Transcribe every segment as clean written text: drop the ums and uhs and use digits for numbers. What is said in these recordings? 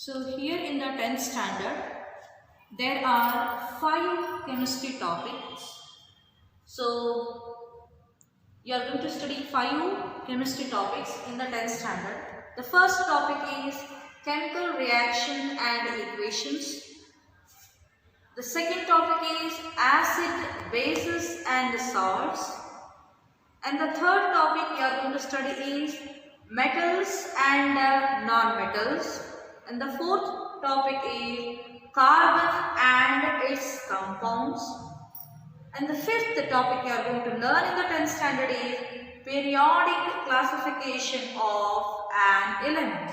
So here in the 10th standard, there are 5 chemistry topics. So you are going to study 5 chemistry topics in the 10th standard. The first topic is chemical reaction and equations. The second topic is acid, bases and salts. And the third topic you are going to study is metals and non-metals. And the fourth topic is carbon and its compounds. And the fifth topic you are going to learn in the 10th standard is periodic classification of an element.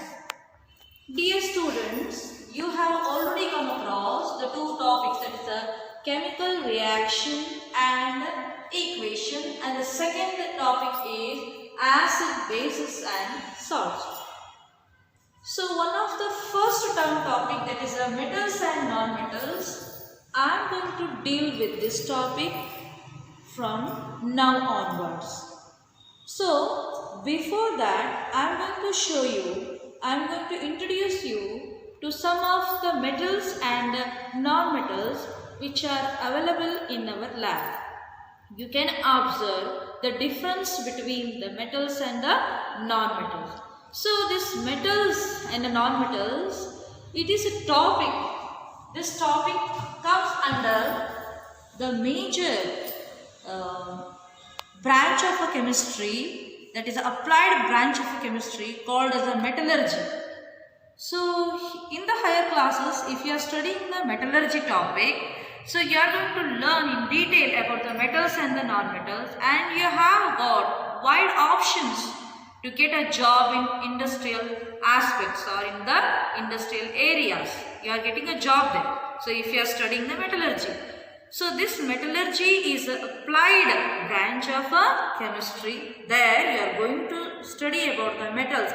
Dear students, you have already come across the two topics, that is the chemical reaction and equation, and the second topic is acid, bases and salts. So one of the first term topic, that is the metals and non-metals, I am going to deal with this topic from now onwards. So before that, I am going to introduce you to some of the metals and non-metals which are available in our lab. You can observe the difference between the metals and the non-metals. So this metals and the non-metals, it is a topic. This topic comes under the major branch of a chemistry, that is applied branch of a chemistry called as a metallurgy. So in the higher classes, if you are studying the metallurgy topic, so you are going to learn in detail about the metals and the non-metals, and you have got wide options to get a job in industrial aspects or in the industrial areas. You are getting a job there. So if you are studying the metallurgy. So this metallurgy is an applied branch of a chemistry. There you are going to study about the metals,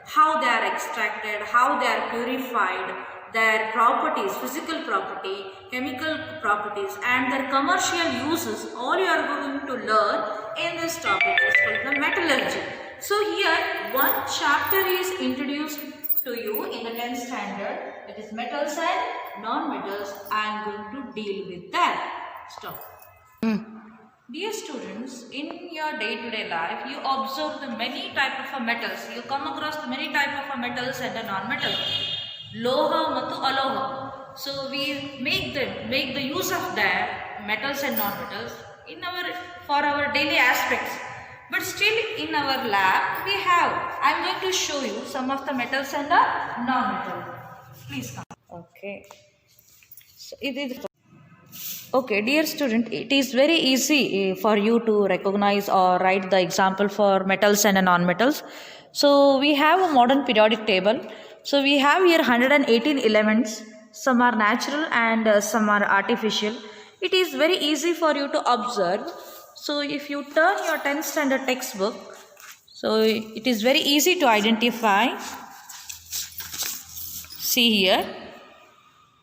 how they are extracted, how they are purified, their properties, physical property, chemical properties and their commercial uses. All you are going to learn in this topic is called the metallurgy. So here one chapter is introduced to you in the 10th standard, that is metals and non-metals. I am going to deal with that. Stop. Dear students, in your day-to-day life, you observe the many type of metals. You come across the many type of metals and the non-metals. Loha matu aloha. So we make the use of their metals and non-metals for our daily aspects. But still in our lab we have, I am going to show you some of the metals and the non-metals. Please come. Okay. So it is okay, dear student, it is very easy for you to recognize or write the example for metals and non-metals. So we have a modern periodic table. So we have here 118 elements. Some are natural and some are artificial. It is very easy for you to observe. So if you turn your 10th standard textbook, so it is very easy to identify. See here.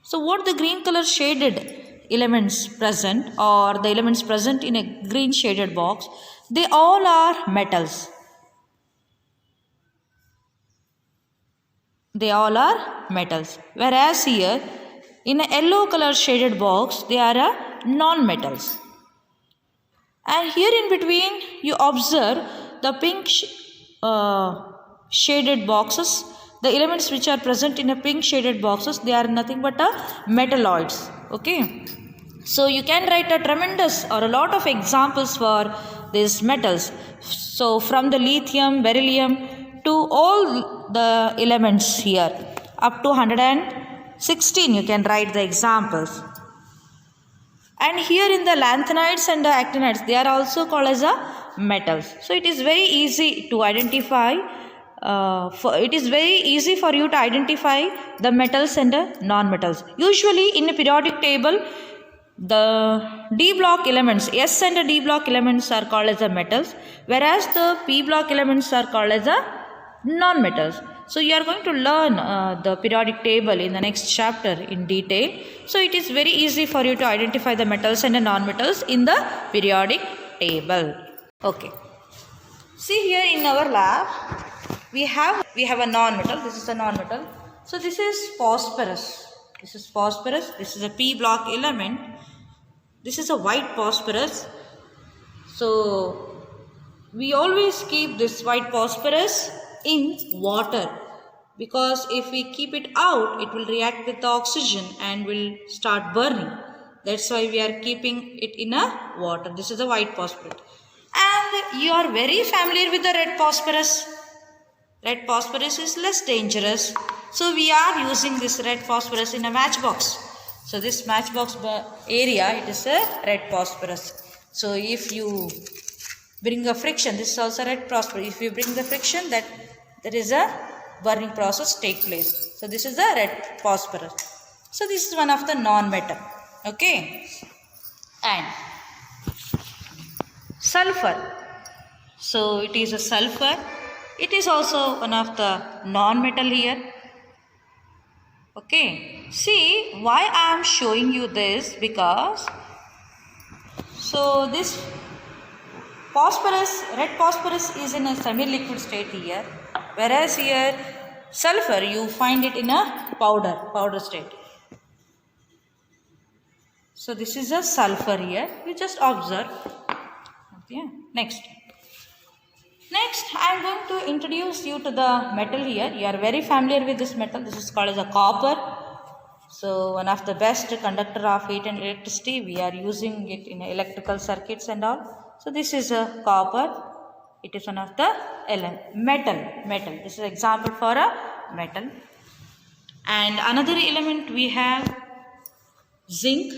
So what the green color shaded elements present, or the elements present in a green shaded box, they all are metals. They all are metals. Whereas here in a yellow color shaded box, they are non-metals. And here in between you observe the pink shaded boxes. The elements which are present in a pink shaded boxes, they are nothing but metalloids. Okay. So you can write a tremendous or a lot of examples for these metals. So from the lithium, beryllium to all the elements here up to 116 you can write the examples. And here in the lanthanides and the actinides, they are also called as metals. So it is very easy to identify. It is very easy for you to identify the metals and the non-metals. Usually in a periodic table, the D block elements, S and the D block elements are called as the metals, whereas the P block elements are called as the non-metals. So you are going to learn the periodic table in the next chapter in detail. So it is very easy for you to identify the metals and the non-metals in the periodic table. Okay. See here in our lab, we have a non-metal. This is a non-metal. So this is phosphorus. This is phosphorus. This is a p block element. This is a white phosphorus. So we always keep this white phosphorus in water, because if we keep it out, it will react with the oxygen and will start burning. That's why we are keeping it in a water. This is a white phosphorus. And you are very familiar with the red phosphorus. Red phosphorus is less dangerous. So we are using this red phosphorus in a matchbox. So this matchbox area, it is a red phosphorus. So if you bring a friction, this is also red phosphorus. If you bring the friction, that there is a burning process take place. So this is the red phosphorus. So this is one of the non-metal. Okay. And sulfur. So it is a sulfur. It is also one of the non-metal here. Okay. See why I am showing you this, because so this phosphorus, red phosphorus is in a semi-liquid state here, whereas here sulfur you find it in a powder state. So this is a sulfur here. You just observe. Okay. Next I am going to introduce you to the metal here. You are very familiar with this metal. This is called as a copper. So one of the best conductor of heat and electricity. We are using it in electrical circuits and all. So this is a copper. It is one of the metal. This is an example for a metal. And another element we have zinc.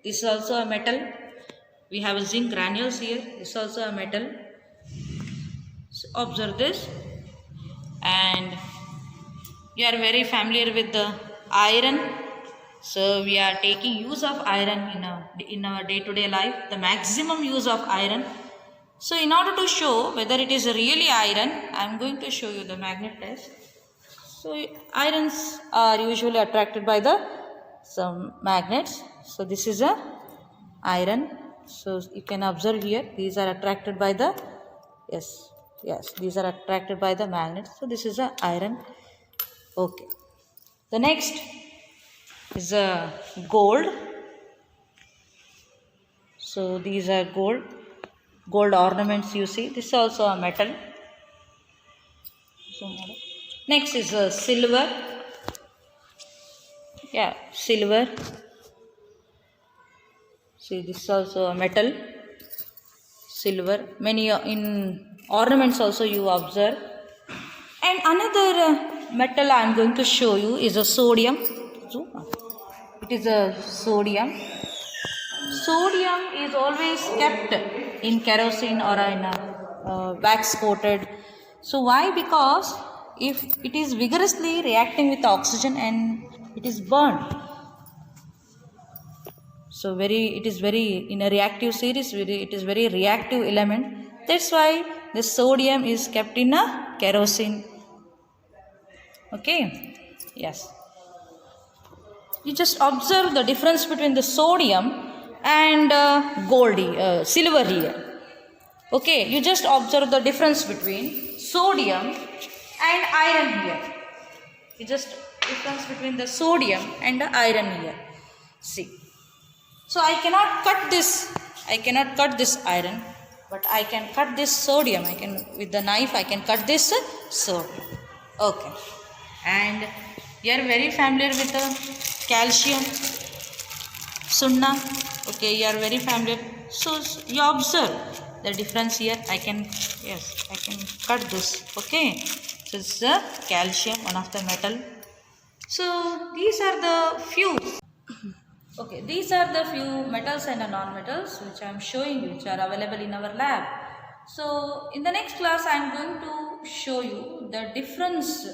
This is also a metal. We have a zinc granules here. This is also a metal. So observe this. And you are very familiar with the iron. So we are taking use of iron in our day-to-day life, the maximum use of iron. So in order to show whether it is really iron, I am going to show you the magnet test. So irons are usually attracted by some magnets. So this is a iron. So you can observe here, these are attracted by the these are attracted by the magnets. So this is a iron. Okay. The next is a gold. So these are gold ornaments you see. This is also a metal. Next is a silver. Yeah, silver. See, this is also a metal. Silver. Many in ornaments also you observe. And another metal I am going to show you is a sodium. It is a sodium. Sodium is always kept in kerosene or in a wax coated. So why? Because if it is vigorously reacting with oxygen and it is burned. So it is very in a reactive series. It is very reactive element. That's why the sodium is kept in a kerosene. Okay. Yes. You just observe the difference between the sodium and silver here. Okay. You just observe the difference between sodium and iron here. You just difference between the sodium and the iron here. See. So I cannot cut this iron, but I can cut this sodium. With the knife I can cut this sodium. Okay. And you are very familiar with the calcium, sunna. Okay, you are very familiar. So you observe the difference here. I can cut this. Okay. So this is the calcium, one of the metal. So these are the few. Okay, these are the few metals and non-metals which I am showing you, which are available in our lab. So in the next class I am going to show you the difference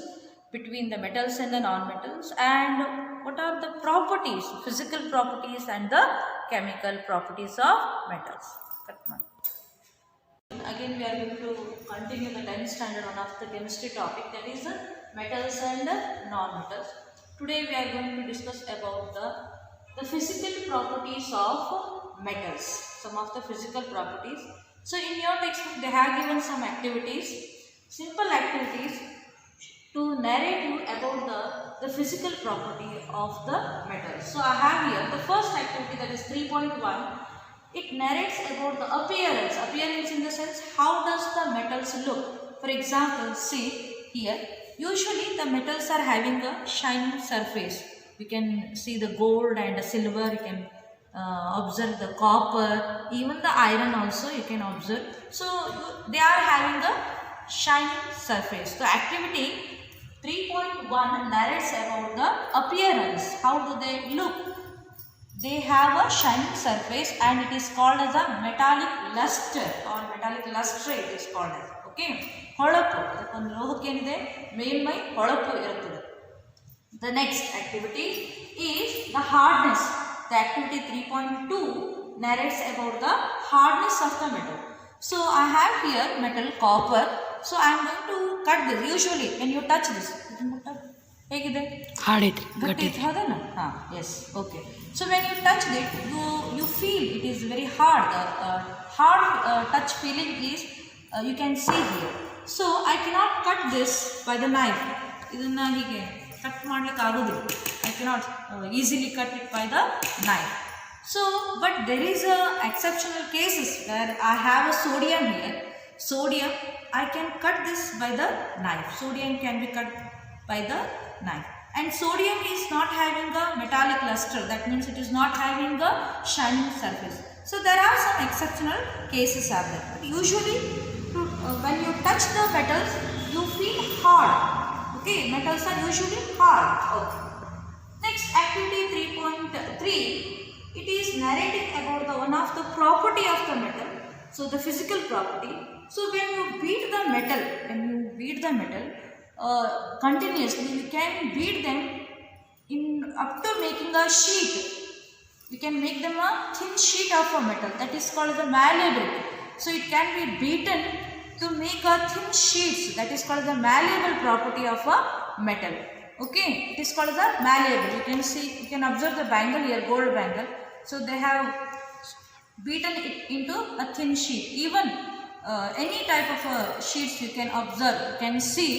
between the metals and the non-metals, and what are the properties, physical properties and the chemical properties of metals. Again we are going to continue the 10th standard one of the chemistry topic, that is metals and non-metals. Today we are going to discuss about the physical properties of metals, some of the physical properties. So in your textbook they have given some activities, simple activities to narrate you about the the physical property of the metal. So I have here the first activity, that is 3.1. It narrates about the appearance. Appearance in the sense, how does the metals look? For example, see here, usually the metals are having a shining surface. You can see the gold and the silver, you can observe the copper, even the iron also you can observe. So they are having a shining surface. The activity 3.1 narrates about the appearance. How do they look? They have a shining surface and it is called as a metallic luster or metallic lustre it is called as. Okay. ಹೊಳಪು, ಅದಕ್ಕೊಂದು ಲೋಹಕ್ಕೇನಿದೆ ಮೇಲ್ಮೈ ಹೊಳಪು ಇರುತ್ತದೆ. The next activity is the hardness. The activity 3.2 narrates about the hardness of the metal. So I have here metal copper. So I am going to cut this. Usually when you touch this, ಹೇಗಿದೆ? Hard ಗಟ್ಟಿ ಹೌದಾ? Yes. Okay. So when you touch it, you feel it is very hard. Hard touch feeling is you can see here. So I cannot cut this by the knife. ಇದನ್ನ ಹೀಗೆ cut ಮಾಡ್ಲಿಕ್ಕೆ ಆಗೋದಿಲ್ಲ. I cannot easily cut it by the knife. So, but there is a exceptional cases where I have a sodium here. Sodium, I can cut this by the knife. Sodium can be cut by the knife. And sodium is not having a metallic luster. That means it is not having a shining surface. So there are some exceptional cases are there. But usually, when you touch the metals, you feel hard. Okay, metals are usually hard. Okay. Next activity 3.3, it is narrating about the one of the property of the metal. So the physical property. So when you beat the metal, continuously, you can beat them in up to making a sheet. You can make them a thin sheet of a metal. That is called the malleability. So it can be beaten to make a thin sheets. That is called the malleable property of a metal. Okay, it is called the malleable. You can see, you can observe the bangle here, gold bangle. So they have beaten it into a thin sheet. Even any type of sheets you can observe, you can see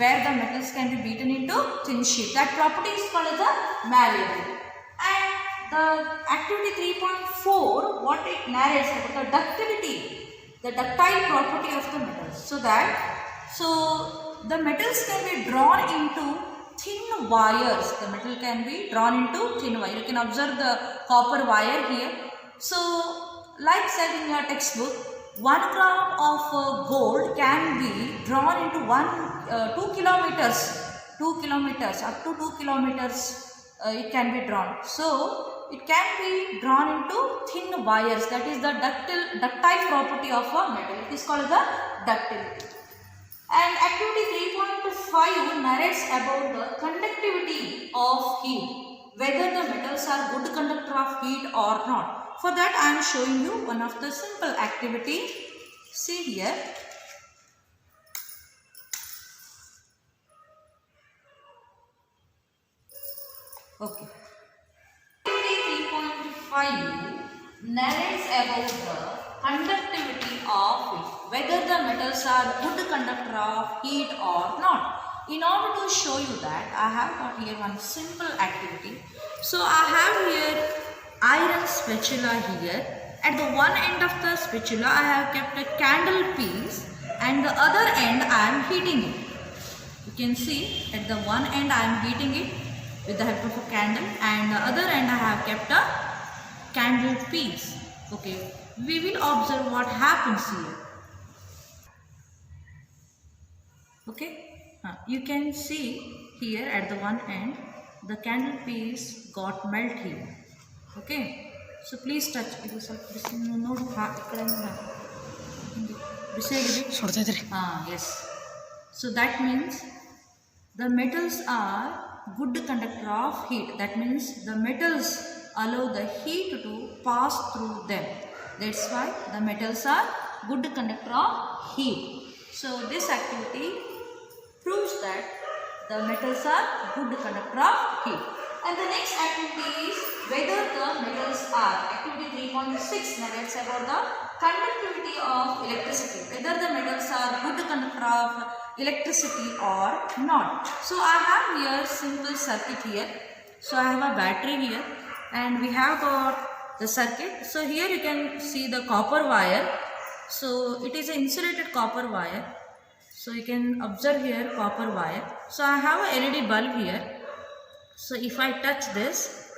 where the metals can be beaten into thin sheet. That property is called as a malleable. And the activity 3.4, what it narrates about the ductility, the ductile property of the metals. So the metals can be drawn into thin wires. The metal can be drawn into thin wire. You can observe the copper wire here. So like said in your textbook, 1 gram of gold can be drawn into 2 kilometers. 2 kilometers, up to 2 kilometers it can be drawn. So it can be drawn into thin wires. That is the ductile property of a metal. It is called the ductility. And activity 3.5 narrates about the conductivity of heat, whether the metals are good conductor of heat or not. For that I am showing you one of the simple activity. See here. Okay. Activity 3.5 narrates about the conductivity of heat, whether the metals are good conductor of heat or not. In order to show you that, I have got here one simple activity. So I have here iron spatula here. At the one end of the spatula I have kept a candle piece and the other end I am heating it. You can see at the one end I am heating it with the help of a candle and the other end I have kept a candle piece. Okay, we will observe what happens here. Okay, you can see here at the one end the candle piece got melt here. Okay, so please touch it. Yes, so that means the metals are good conductor of heat. That means the metals allow the heat to pass through them. That's why the metals are good conductor of heat. So this activity proves that the metals are good conductor of heat. And the next activity is whether the metals are. Activity 3.6 narrates about the conductivity of electricity. Whether the metals are good conductor of electricity or not. So I have here simple circuit here. So I have a battery here and we have got the circuit. So here you can see the copper wire. So it is an insulated copper wire. So you can observe here copper wire. So I have a LED bulb here. So if I touch this,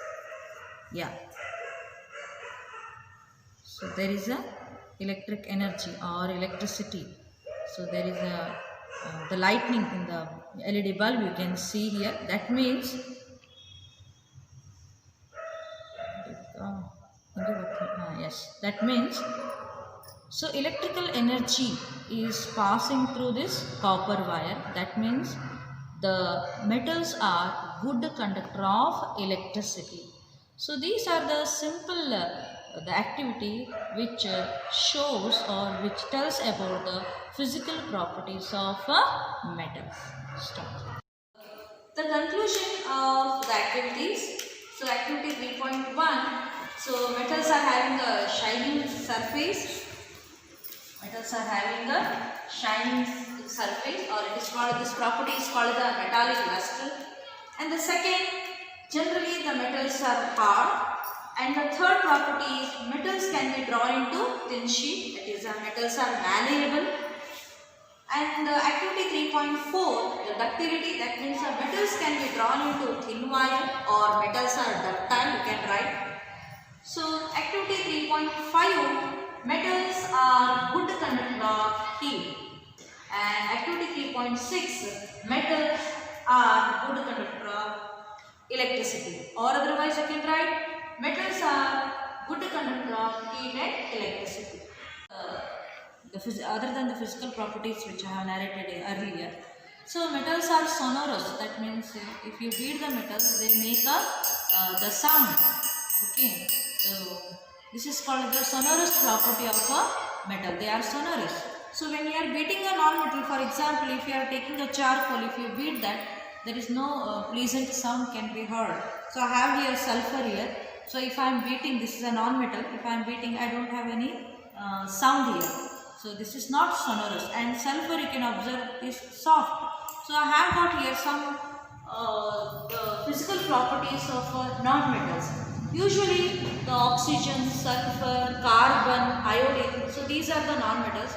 yeah. So there is a electric energy or electricity. So there is a the lightning in the LED bulb you can see here. That means yes, that means so electrical energy is passing through this copper wire. That means the metals are good conductor of electricity. So these are the simple the activity which shows or which tells about the physical properties of a metal. Start. The conclusion of the activities. So activity 3.1. So metals are having a shining surface. Metals are having a shining surface, or it is called, this property is called the metallic luster. And the second, generally the metals are hard. And the third property is metals can be drawn into thin sheet, that is metals are malleable. And activity 3.4, the ductility, that means metals can be drawn into thin wire or metals are ductile, you can write. So activity 3.5, metals are good conductor of heat. And activity 3.6, metals are good conductor of electricity, or otherwise you can write metals are good conductor of heat and electricity. Other than the physical properties which I have narrated earlier. So metals are sonorous, that means if you beat the metals they make the sound. Okay, so this is called the sonorous property of a metal. They are sonorous. So when you are beating a non-metal, for example, if you are taking a charcoal, if you beat that, there is no pleasant sound can be heard. So I have here sulfur here. So if I am beating, this is a non-metal, if I am beating, I don't have any sound here. So this is not sonorous. And sulfur, you can observe, is soft. So I have got here some the physical properties of non-metals. Usually the oxygen, sulfur, carbon, iodine, so these are the non-metals.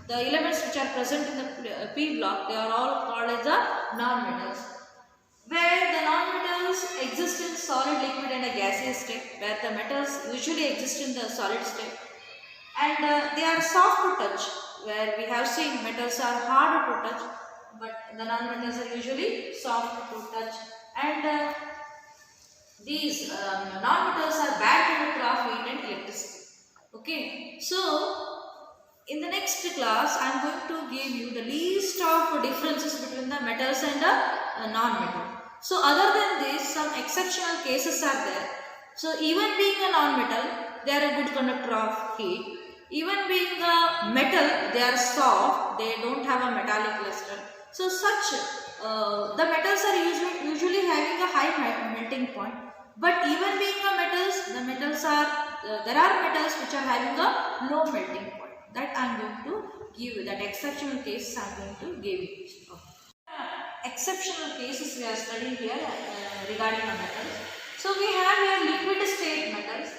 The elements which are present in the P block, they are all called as the non-metals. Where the non-metals exist in solid, liquid and a gaseous state, where the metals usually exist in the solid state. And they are soft to touch, where we have seen metals are hard to touch, but the non-metals are usually soft to touch. And these non-metals are bad conductor of heat and electricity. Okay, so in the next class I am going to give you the list of differences between the metals and the non-metal. So other than this, some exceptional cases are there. So even being a non-metal, they are a good conductor of heat. Even being a metal, they are soft, they don't have a metallic luster. So such the metals are usually having a high melting point. But even being a metals, the metals are there are metals which are having a low melting point. That I am going to give you. That exceptional cases I am going to give you. Okay. Exceptional cases we are studying here regarding the metals. So we have here liquid state metals,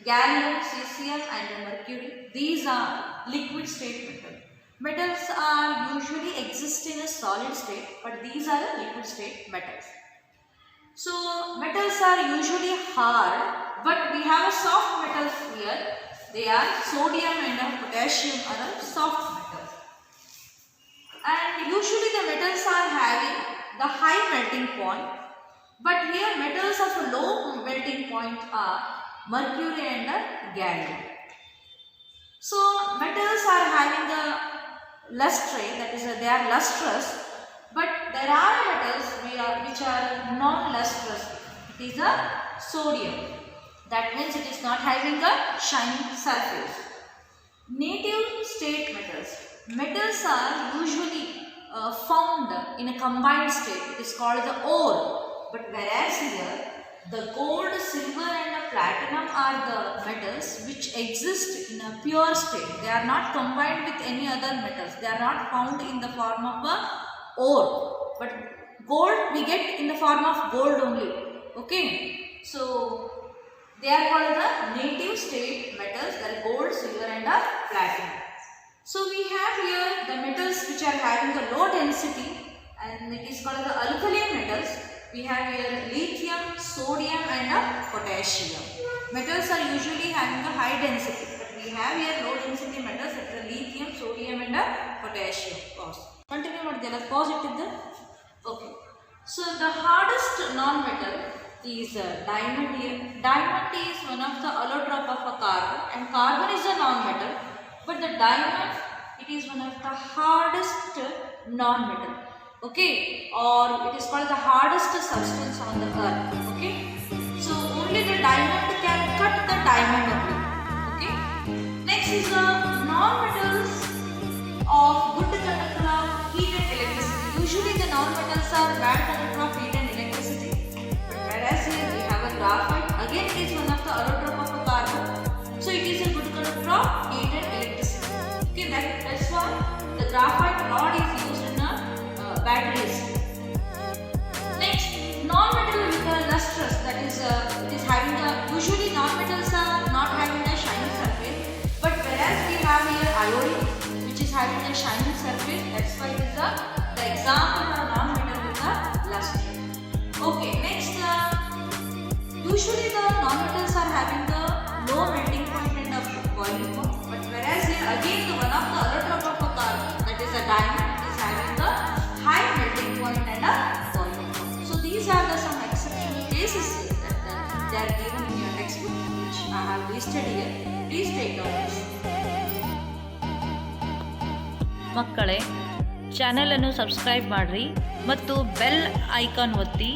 gallium, cesium and mercury. These are liquid state metals. Metals are usually exist in a solid state, but these are the liquid state metals. So metals are usually hard, but we have a soft metals here. They are sodium and potassium are soft metals. And usually the metals are having the high melting point, but here metals of a low melting point are mercury and gallium. So metals are having the lustrate, that is they are lustrous, but there are metals which are non-lustrous. It is a sodium. That means it is not having a shining surface. Native state metals. Metals are usually found in a combined state. It is called the ore. But whereas here, the gold, silver and platinum are the metals which exist in a pure state. They are not combined with any other metals. They are not found in the form of a ore, but gold we get in the form of gold only. Okay, so they are called the native state metals, that are gold, silver and platinum. So we have here the metals which are having a low density, and it is called the alkaline metals. We have here lithium, sodium and potassium. Metals are usually having a high density, but we have here low density metals, that are lithium, sodium and potassium. Pause. Continue what they are. Pause it there. Okay. So the hardest non-metal is diamond here. Diamond is one of the allotrope of a carbon, and carbon is a non-metal, but the diamond, it is one of the hardest non-metal. Okay, or it is called the hardest substance on the earth. Okay, so only the diamond can cut the diamond only. Okay, next is the non-metals of good conductor of heat and electricity. Usually the non-metals are bad conductor of heat and electricity, but whereas here we have a graphite. Again, it is one of the allotrope of a carbon, so it is a good conductor of heat and electricity. Okay, that's why the graphite rod is used in batteries. Next, non-metal with a lustrous, that is it is having a, usually non-metals are not having a shiny surface, but whereas we have here iodine which is having a shiny surface, that's why it is the example of non-metal with a lustrous. Okay, next, usually the non-metals are having the low melting point and a boiling point, but whereas here again the one of the allotrope of a carbon, that is a diamond, is having the high melting point and a boiling point. So these are the some exceptional cases that they are given in your textbook, which I have listed here. Please take notes. ಮಕ್ಕಳೇ, ಚಾನೆಲನ್ನು subscribe ಮಾಡಿರಿ ಮತ್ತು bell icon ಒತ್ತಿ